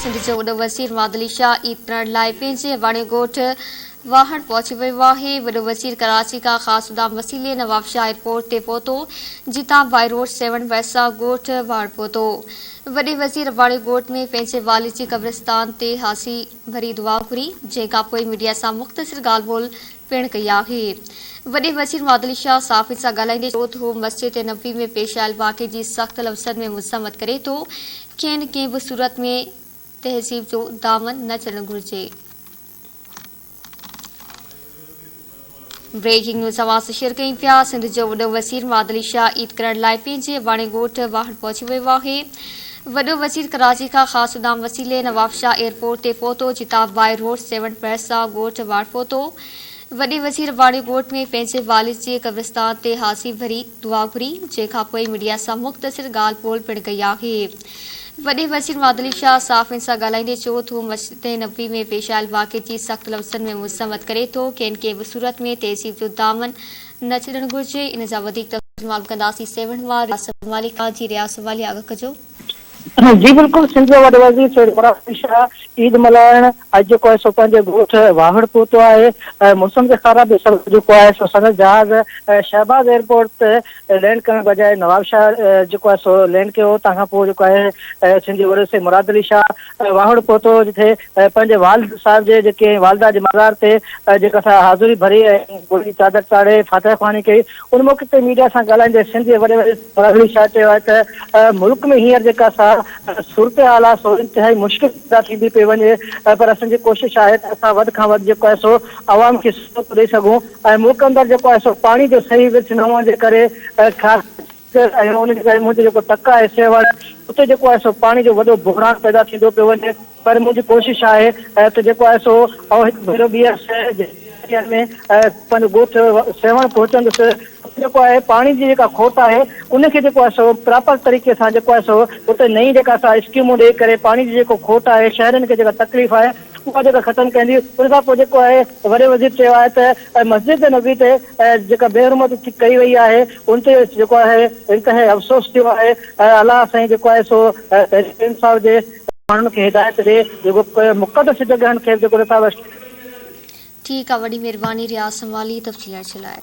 सिंध जो वॾो वज़ीर मादली शाह ईद करण लाइ पंहिंजे वाणे ॻोठ वाहण पहुची वियो आहे। वॾो वज़ीर कराची खां ख़ासुदाम वसीले नवाबशाह एयरपोर्ट ते पहुतो, जितां बाई रोड 7 वैसा ॻोठ वाहण पहुतो। वॾे वज़ीर वाणे ॻोठ में पंहिंजे वालिद जी क़ब्रिस्तान ते हासी भरी दुआ घुरी, जंहिंखां पोइ मीडिया सां मुख़्तसिर ॻाल्हि ॿोल पिणु कई आहे। वॾे वज़ीर मादली शाह साफ़िन सां ॻाल्हाईंदे चयो त हू मस्जिद नबवी में पेश आयल वाक़े जी सख़्त लफ़्ज़नि में मुज़म्मत करे थो। कंहिं न कंहिं बि सूरत में तहज़ीब जो दामन न चढ़णु घुरिजे। ब्रेकिंग न्यूज़ आवाज़ शेयर कयूं पिया। सिंध जो वॾो वज़ीर मादली शाह ईद करण लाइ पंहिंजे वाणे ॻोठ वाहण पहुची वियो आहे। वॾो वज़ीर कराची खां ख़ासुदाम वसीले नवाबशाह एयरपोर्ट ते पहुतो, जितां बाई रोड 7 वैसा ॻोठ वाहण पहुतो। वॾे वज़ीर वाणे ॻोठ में पंहिंजे वालिद जे क़ब्रिस्तान ते हासी भरी दुआ घुरी, जंहिंखां पोइ मीडिया सां मुख़्तसिर ॻाल्हि ॿोल पिणु कई आहे। वॾे वज़ीर मादली शाह साफ़िन सां ॻाल्हाईंदे चयो त हू मस्जिद नबवी में पेश आयल वाक़े जी सख़्त लफ़्ज़नि में मुज़म्मत करे थो। कंहिं न कंहिं बि सूरत में तहज़ीब जो दामन न छॾणु घुरिजे। इन जा वधीक तफ़सील मालूम कंदासीं 7 वां रियासत वाली खां। जी रियासत वाली आगाह कजो। जी बिल्कुल, सिंध जो वॾो वज़ीर सैयद मुराद शाह ईद मल्हाइण अॼु जेको आहे सो पंहिंजे ॻोठ वाहण पहुतो आहे। मौसम जे ख़राब जेको आहे सो संदसि जहाज़ शहबाज एयरपोर्ट ते लैंड करण बजाए नवाबशाह जेको आहे सो लैंड कयो। तंहिंखां पोइ जेको आहे सिंध जो वॾो सैयद मुराद अली शाह वाहण पहुतो, जिथे पंहिंजे वालिद साहिब जे जेके वालिदा जे मज़ार ते जेका असां हाज़िरी भरी ऐं गोली चादर चाढ़े फातह ख़्वानी कई। उन मौक़े ते मीडिया सां ॻाल्हाईंदे सिंध जे वॾे वज़ीर मुराद अली शाह चयो आहे त मुल्क में हींअर जेका सूरत हाल आहे सो इंतिहाई मुश्किल पैदा थींदी पई वञे, पर असांजी कोशिशि आहे त असां वधि खां वधि जेको आहे सो आवाम खे सहूलियत ॾेई सघूं ऐं मुल्क अंदरि जेको आहे सो पाणी जो सही विच न हुअण जे करे ख़ासि ऐं उनजे करे मुंहिंजो जेको टक आहे सेवण उते जेको आहे सो पाणी जो वॾो बुहरान पैदा थींदो पियो वञे। पर मुंहिंजी कोशिशि आहे त जेको आहे सो हिकु भेरो ॿीहर में पंहिंजो ॻोठ सेवण पहुचंदुसि। जेको आहे पाणी जी जेका खोट आहे उनखे जेको आहे सो प्रॉपर तरीक़े सां जेको आहे सो उते नई जेका असां स्कीमूं ॾेई करे पाणी जी जेको खोट आहे, शहरनि खे जेका तकलीफ़ आहे उहा जेका ख़तमु कंदी। उन खां पोइ जेको आहे वॾे वज़ीर चयो आहे त मस्जिद नबी ते जेका बेहरमत कई वई आहे उन ते जेको आहे इंतिहाई अफ़सोस थियो आहे। अलाह साईं जेको आहे सो इंसाफ़ जे माण्हुनि खे हिदायत ॾे जेको मुक़दस जॻहनि खे जेको नथा। ठीकु आहे, वॾी महिरबानी रियाज़ वाली तफ़सीलात जे लाइ।